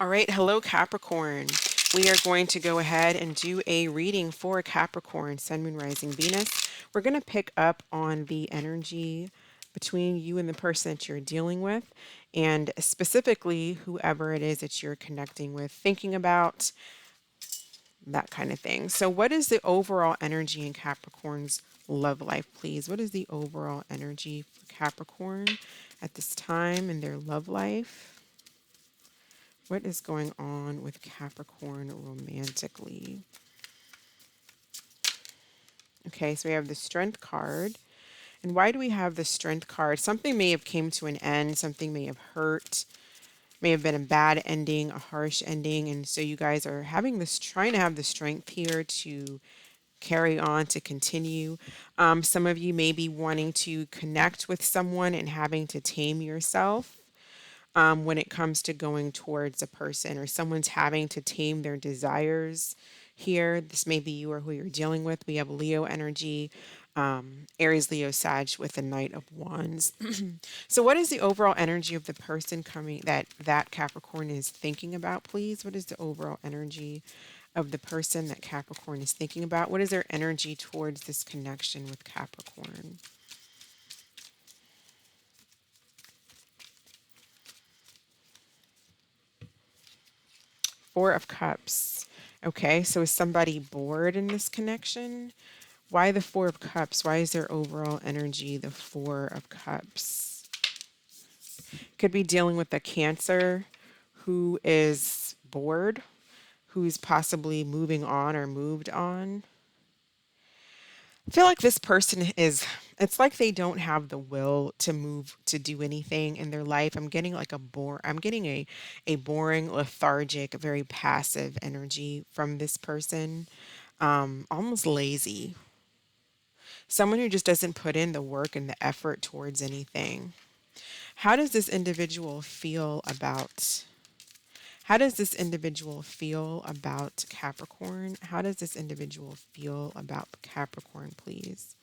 All right, hello Capricorn. We are going to go ahead and do a reading for Capricorn, Sun, Moon, Rising, Venus. We're going to pick up on the energy between you and the person that you're dealing with, and specifically whoever it is that you're connecting with, thinking about, that kind of thing. So, what is the overall energy in Capricorn's love life, please? What is the overall energy for Capricorn at this time in their love life? What is going on with Capricorn romantically? Okay, so we have the Strength card. And why do we have the Strength card? Something may have came to an end, something may have hurt, may have been a bad ending, a harsh ending, and so you guys are having this, trying to have the strength here to carry on, to continue. Some of you may be wanting to connect with someone and having to tame yourself when it comes to going towards a person, or someone's having to tame their desires here. This may be you or who you're dealing with. We have Leo energy, Aries, Leo, Sag with the Knight of Wands. So what is the overall energy of the person coming that Capricorn is thinking about, please? What is the overall energy of the person that Capricorn is thinking about? What is their energy towards this connection with Capricorn? Four of Cups. Okay, so is somebody bored in this connection? Why the Four of Cups? Why is their overall energy the Four of Cups? Could be dealing with a Cancer who is bored, who's possibly moving on or moved on. I feel like this person is, it's like they don't have the will to move, to do anything in their life. I'm getting like I'm getting a boring, lethargic, very passive energy from this person. Almost lazy. Someone who just doesn't put in the work and the effort towards anything. How does this individual feel about How does this individual feel about Capricorn? How does this individual feel about Capricorn, please?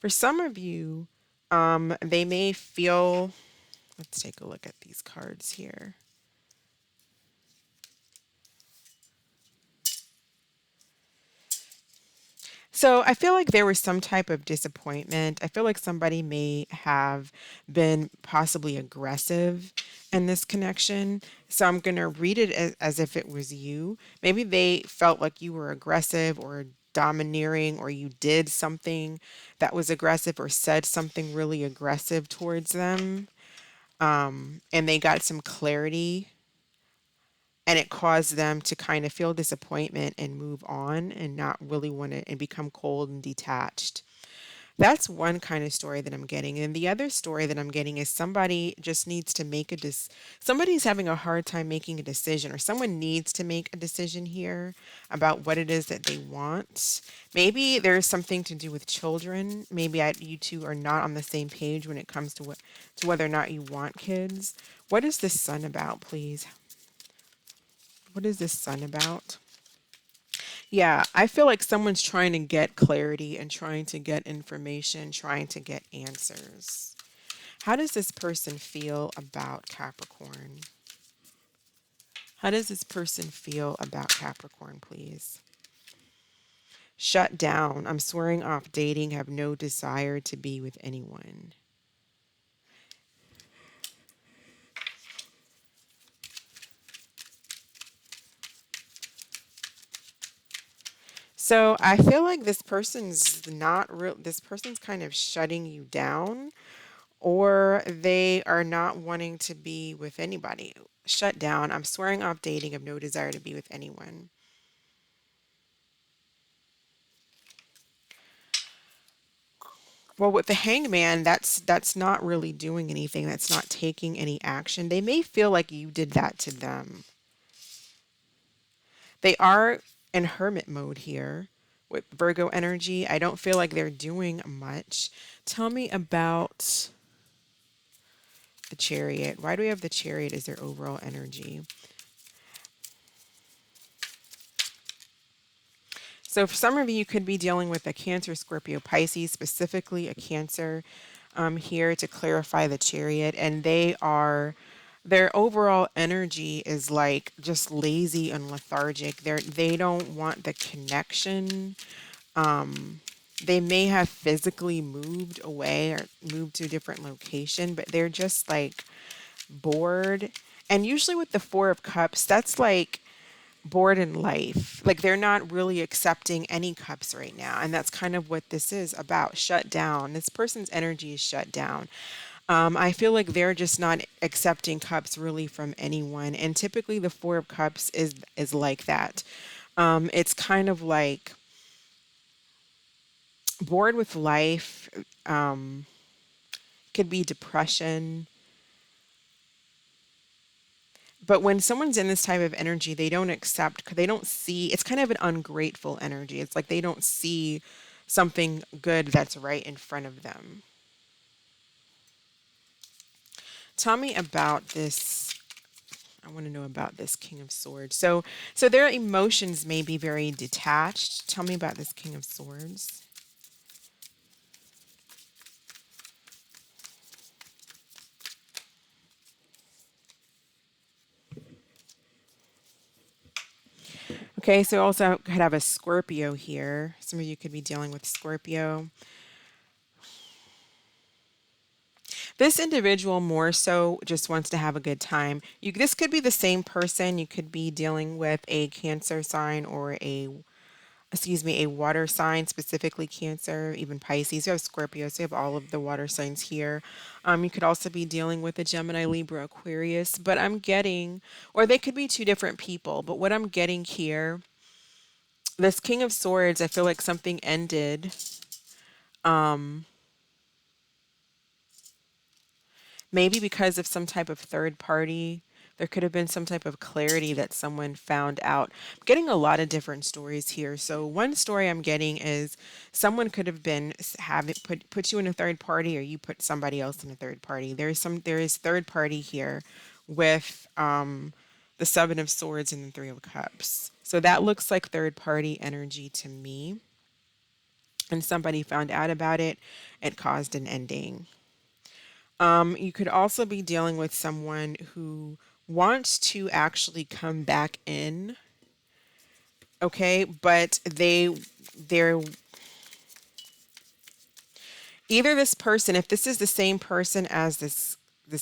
For some of you, they may feel, let's take a look at these cards here. So I feel like there was some type of disappointment. I feel like somebody may have been possibly aggressive in this connection. So I'm going to read it as if it was you. Maybe they felt like you were aggressive or domineering, or you did something that was aggressive or said something really aggressive towards them. And they got some clarity, and it caused them to kind of feel disappointment and move on and not really want to, and become cold and detached. That's one kind of story that I'm getting. And the other story that I'm getting is somebody just needs to make somebody's having a hard time making a decision, or someone needs to make a decision here about what it is that they want. Maybe there's something to do with children. Maybe you two are not on the same page when it comes to whether or not you want kids. What is this Sun about, please? What is this Sun about? Yeah, I feel like someone's trying to get clarity and trying to get information, trying to get answers. How does this person feel about Capricorn? How does this person feel about Capricorn, please? Shut down. I'm swearing off dating, have no desire to be with anyone. So I feel like this person's not real. This person's kind of shutting you down, or they are not wanting to be with anybody. Shut down. I'm swearing off dating, have no desire to be with anyone. Well, with the hangman, that's not really doing anything. That's not taking any action. They may feel like you did that to them. They are in hermit mode here with Virgo energy. I don't feel like they're doing much. Tell me about the Chariot. Why do we have the Chariot as their overall energy? So for some of you, you could be dealing with a Cancer, Scorpio, Pisces, specifically a Cancer here to clarify the Chariot. And they are Their overall energy is like just lazy and lethargic. They don't want the connection. They may have physically moved away or moved to a different location, but they're just like bored. And usually with the Four of Cups, that's like bored in life. Like they're not really accepting any cups right now. And that's kind of what this is about, shut down. This person's energy is shut down. I feel like they're just not accepting cups really from anyone. And typically the Four of Cups is like that. It's kind of like bored with life, could be depression. But when someone's in this type of energy, they don't accept, 'cause they don't see, it's kind of an ungrateful energy. It's like they don't see something good that's right in front of them. Tell me about this. I want to know about this King of Swords. So their emotions may be very detached. Tell me about this King of Swords. Okay, so also could have a Scorpio here. Some of you could be dealing with Scorpio. This individual more so just wants to have a good time. This could be the same person. You could be dealing with a Cancer sign or a water sign, specifically Cancer, even Pisces. You have Scorpio, so you have all of the water signs here. You could also be dealing with a Gemini, Libra, Aquarius, but I'm getting, or they could be two different people, but what I'm getting here, this King of Swords, I feel like something ended. Maybe because of some type of third party. There could have been some type of clarity that someone found out. I'm getting a lot of different stories here. So one story I'm getting is someone could have been having put you in a third party, or you put somebody else in a third party. There is third party here with the Seven of Swords and the Three of Cups. So that looks like third party energy to me. And somebody found out about it. It caused an ending. You could also be dealing with someone who wants to actually come back in, okay, but they're either this person, if this is the same person as this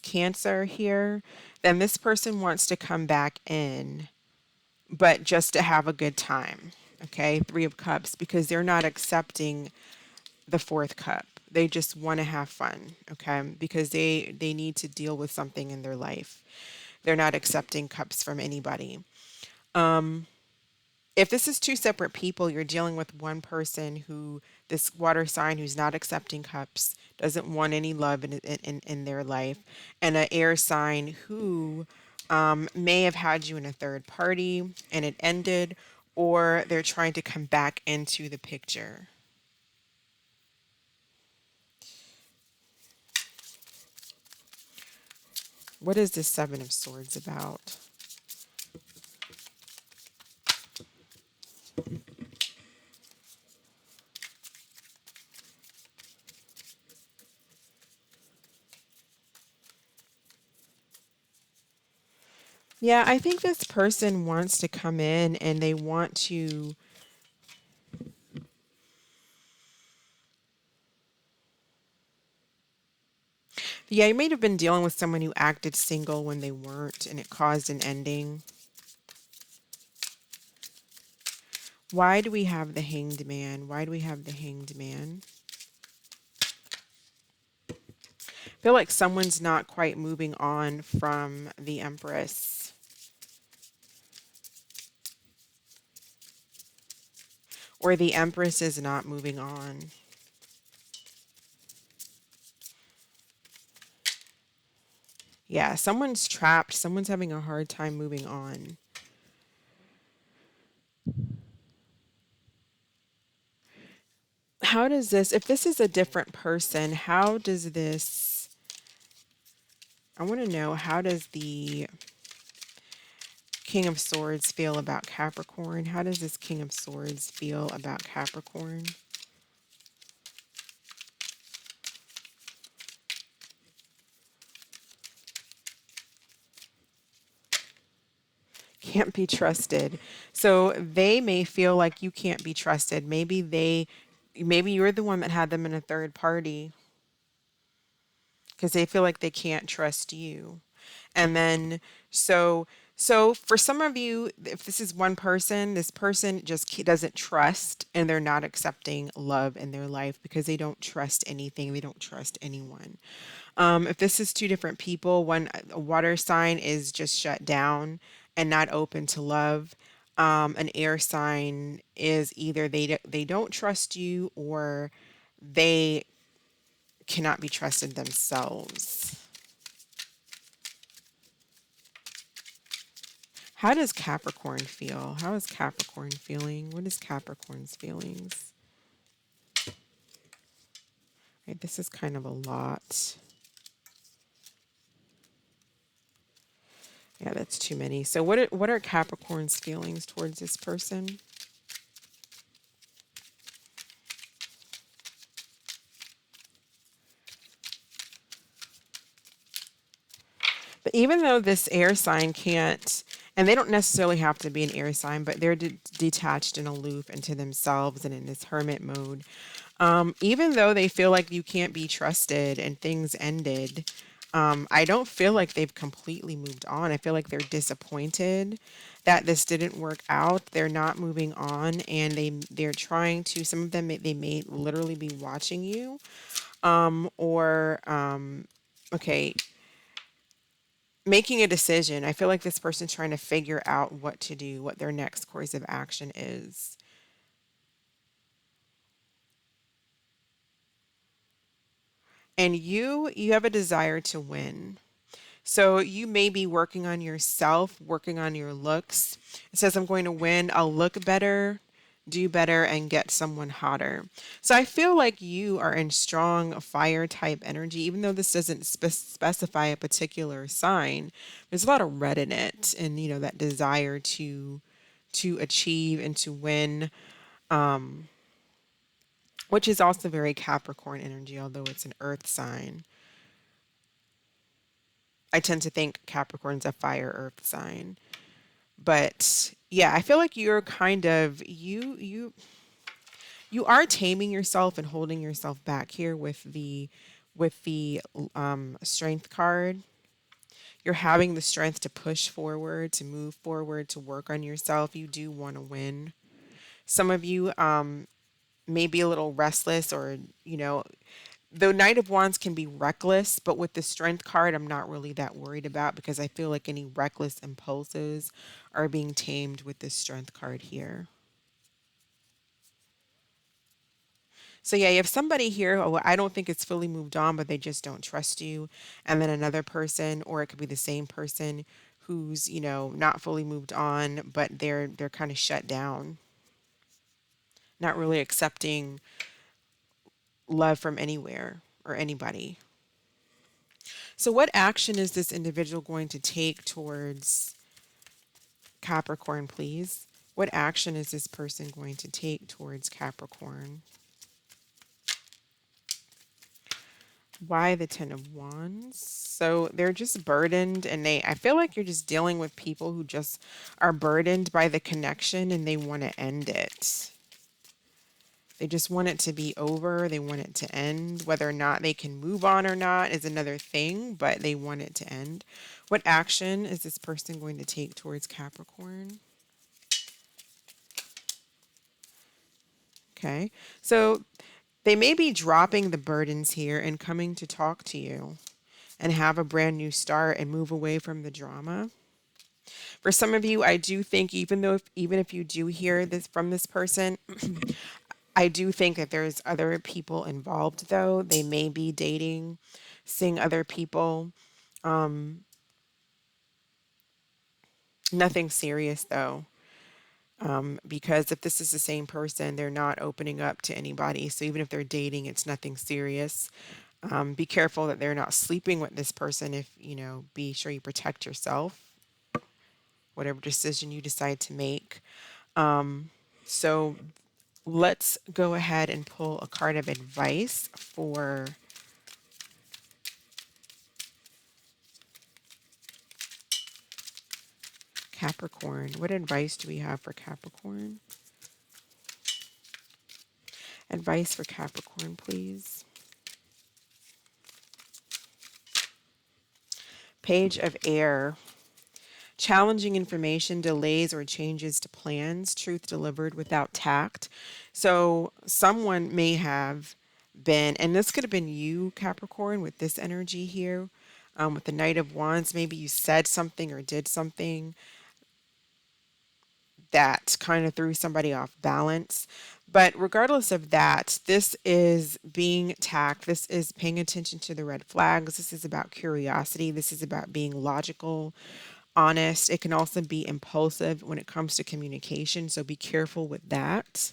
Cancer here, then this person wants to come back in, but just to have a good time. Okay, Three of Cups, because they're not accepting the fourth cup. They just want to have fun, okay? Because they need to deal with something in their life. They're not accepting cups from anybody. If this is two separate people, you're dealing with one person who, this water sign who's not accepting cups, doesn't want any love in their life, and an air sign who may have had you in a third party and it ended, or they're trying to come back into the picture. What is this Seven of Swords about? Yeah, I think this person wants to come in and they want to. Yeah, you might have been dealing with someone who acted single when they weren't and it caused an ending. Why do we have the Hanged Man? Why do we have the Hanged Man? I feel like someone's not quite moving on from the Empress. Or the Empress is not moving on. Yeah, someone's trapped. Someone's having a hard time moving on. How does this, if this is a different person, how does this, I want to know, how does the King of Swords feel about Capricorn? How does this King of Swords feel about Capricorn? can't be trusted. So they may feel like you can't be trusted. Maybe you're the one that had them in a third party because they feel like they can't trust you. And then, so, so for some of you, if this is one person, this person just doesn't trust and they're not accepting love in their life because they don't trust anything. They don't trust anyone. If this is two different people, one a water sign is just shut down and not open to love. An air sign is either they don't trust you or they cannot be trusted themselves. How does Capricorn feel? How is Capricorn feeling? What is Capricorn's feelings? Right, this is kind of a lot. Yeah, that's too many. So what are Capricorn's feelings towards this person? But even though this air sign can't, and they don't necessarily have to be an air sign, but they're detached and aloof into themselves and in this hermit mode. Even though they feel like you can't be trusted and things ended, I don't feel like they've completely moved on. I feel like they're disappointed that this didn't work out. They're not moving on, and they're trying to. Some of them they may literally be watching you, or okay, making a decision. I feel like this person's trying to figure out what to do, what their next course of action is. And you have a desire to win. So you may be working on yourself, working on your looks. It says, I'm going to win. I'll look better, do better, and get someone hotter. So I feel like you are in strong fire type energy, even though this doesn't specify a particular sign. There's a lot of red in it, and that desire to achieve and to win, which is also very Capricorn energy, although it's an earth sign. I tend to think Capricorn's a fire earth sign. But yeah, I feel like you're kind of you are taming yourself and holding yourself back here with the strength card. You're having the strength to push forward, to move forward, to work on yourself. You do want to win. Some of you may be a little restless, or the Knight of Wands can be reckless, but with the Strength card, I'm not really that worried about because I feel like any reckless impulses are being tamed with this Strength card here. So yeah, you have somebody here who I don't think it's fully moved on, but they just don't trust you. And then another person, or it could be the same person who's, not fully moved on, but they're kind of shut down, not really accepting love from anywhere or anybody. So what action is this individual going to take towards Capricorn, please? What action is this person going to take towards Capricorn? Why the Ten of Wands? So they're just burdened, and I feel like you're just dealing with people who just are burdened by the connection and they want to end it. They just want it to be over. They want it to end. Whether or not they can move on or not is another thing, but they want it to end. What action is this person going to take towards Capricorn? Okay. So they may be dropping the burdens here and coming to talk to you and have a brand new start and move away from the drama. For some of you, I do think even if you do hear this from this person, I do think that there's other people involved though. They may be dating, seeing other people. Nothing serious though. Because if this is the same person, they're not opening up to anybody. So even if they're dating, it's nothing serious. Be careful that they're not sleeping with this person. If be sure you protect yourself, whatever decision you decide to make. So let's go ahead and pull a card of advice for Capricorn. What advice do we have for Capricorn? Advice for Capricorn, please. Page of Air. Challenging information, delays or changes to plans, truth delivered without tact. So someone may have been, and this could have been you, Capricorn, with this energy here, with the Knight of Wands. Maybe you said something or did something that kind of threw somebody off balance. But regardless of that, this is being tact. This is paying attention to the red flags. This is about curiosity. This is about being logical, honest. It can also be impulsive when it comes to communication. So be careful with that.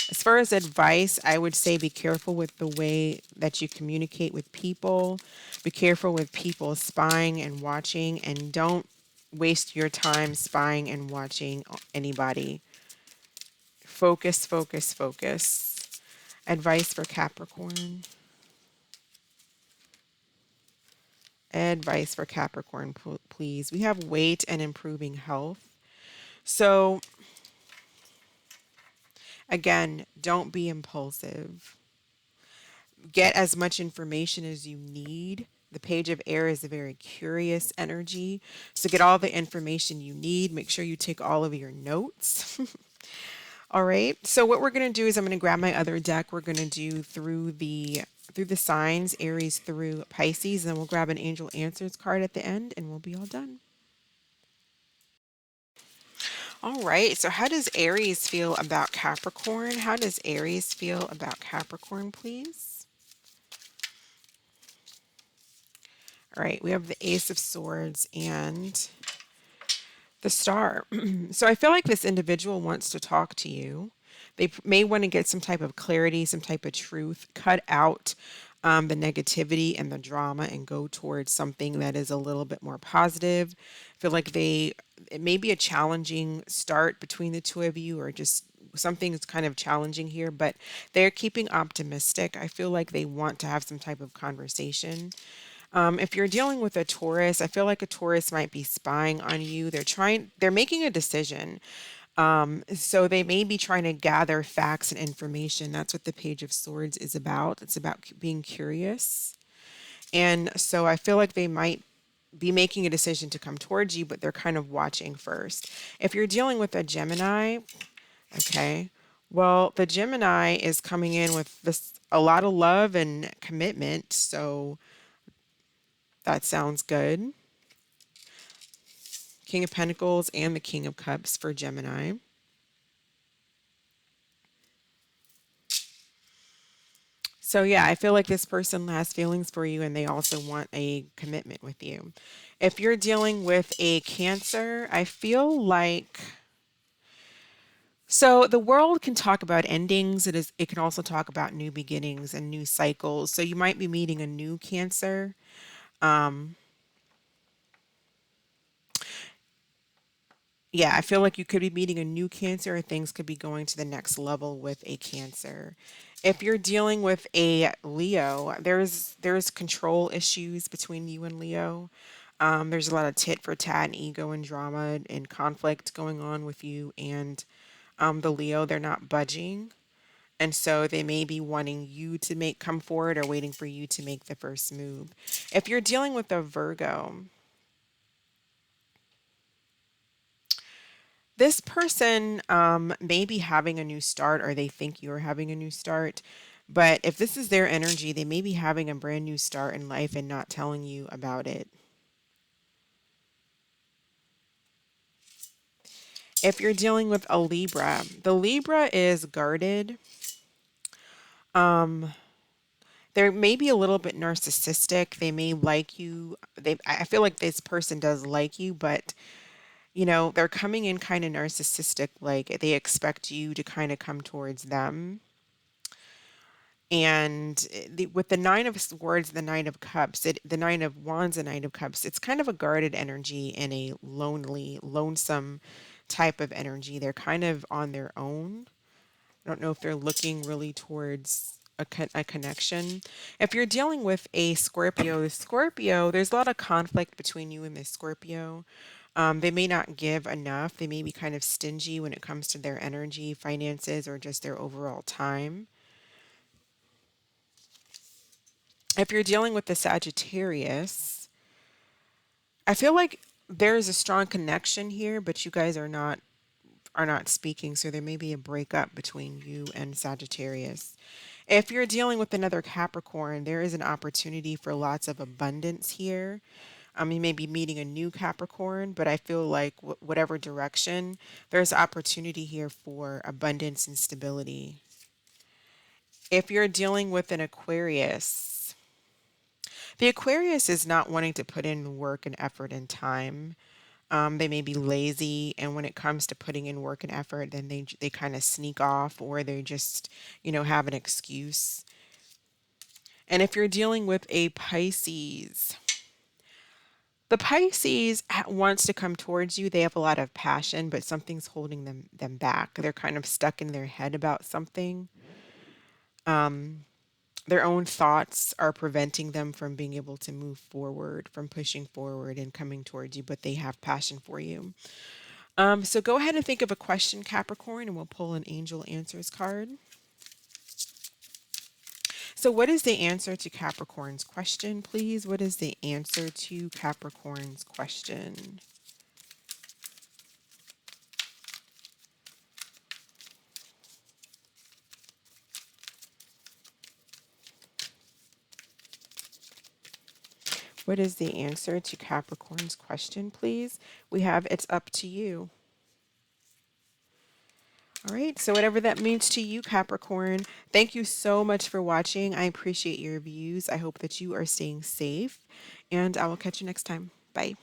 As far as advice, I would say be careful with the way that you communicate with people. Be careful with people spying and watching, and don't waste your time spying and watching anybody. Focus, focus, focus. Advice for Capricorn. Advice for Capricorn, please. We have weight and improving health. So, again, don't be impulsive. Get as much information as you need. The Page of Air is a very curious energy. So get all the information you need. Make sure you take all of your notes. All right. So what we're going to do is I'm going to grab my other deck. We're going to do through the signs, Aries through Pisces, and then we'll grab an Angel Answers card at the end and we'll be all done. All right. So how does Aries feel about Capricorn? How does Aries feel about Capricorn, please? All right, we have the Ace of Swords and the Star. So I feel like this individual wants to talk to you. They may want to get some type of clarity, some type of truth, cut out the negativity and the drama and go towards something that is a little bit more positive. I feel like it may be a challenging start between the two of you, or just something that's kind of challenging here, but they're keeping optimistic. I feel like they want to have some type of conversation. If you're dealing with a Taurus, I feel like a Taurus might be spying on you. They're making a decision. So they may be trying to gather facts and information. That's what the Page of Swords is about. It's about being curious. And so I feel like they might be making a decision to come towards you, but they're kind of watching first. If you're dealing with a Gemini, okay, well, the Gemini is coming in with a lot of love and commitment. So that sounds good. King of Pentacles and the King of Cups for Gemini. So yeah, I feel like this person has feelings for you and they also want a commitment with you. If you're dealing with a Cancer, I feel like, so the world can talk about endings. It can also talk about new beginnings and new cycles. So you might be meeting a new Cancer. Yeah, I feel like you could be meeting a new Cancer, or things could be going to the next level with a Cancer. If you're dealing with a Leo, there's control issues between you and Leo. There's a lot of tit for tat and ego and drama and conflict going on with you and the Leo. They're not budging. And so they may be wanting you to come forward, or waiting for you to make the first move. If you're dealing with a Virgo, this person may be having a new start, or they think you're having a new start. But if this is their energy, they may be having a brand new start in life and not telling you about it. If you're dealing with a Libra, the Libra is guarded. They may be a little bit narcissistic. They may like you. I feel like this person does like you, but they're coming in kind of narcissistic, like they expect you to kind of come towards them. And with the Nine of Swords, the Nine of Cups, the Nine of Wands, the Nine of Cups, it's kind of a guarded energy and a lonely, lonesome type of energy. They're kind of on their own. I don't know if they're looking really towards a connection. If you're dealing with a Scorpio, there's a lot of conflict between you and this Scorpio. They may not give enough. They may be kind of stingy when it comes to their energy, finances, or just their overall time. If you're dealing with the Sagittarius, I feel like there is a strong connection here, but you guys are not speaking, so there may be a breakup between you and Sagittarius. If you're dealing with another Capricorn, there is an opportunity for lots of abundance here. You may be meeting a new Capricorn, but I feel like whatever direction, there's opportunity here for abundance and stability. If you're dealing with an Aquarius, the Aquarius is not wanting to put in work and effort and time. They may be lazy, and when it comes to putting in work and effort, then they kind of sneak off, or they just, have an excuse. And if you're dealing with a Pisces, the Pisces wants to come towards you. They have a lot of passion, but something's holding them back. They're kind of stuck in their head about something. Their own thoughts are preventing them from being able to move forward, from pushing forward and coming towards you, but they have passion for you. So go ahead and think of a question, Capricorn, and we'll pull an angel answers card. So what is the answer to Capricorn's question, please? What is the answer to Capricorn's question? What is the answer to Capricorn's question, please? We have it's up to you. All right, so whatever that means to you, Capricorn, thank you so much for watching. I appreciate your views. I hope that you are staying safe, and I will catch you next time. Bye.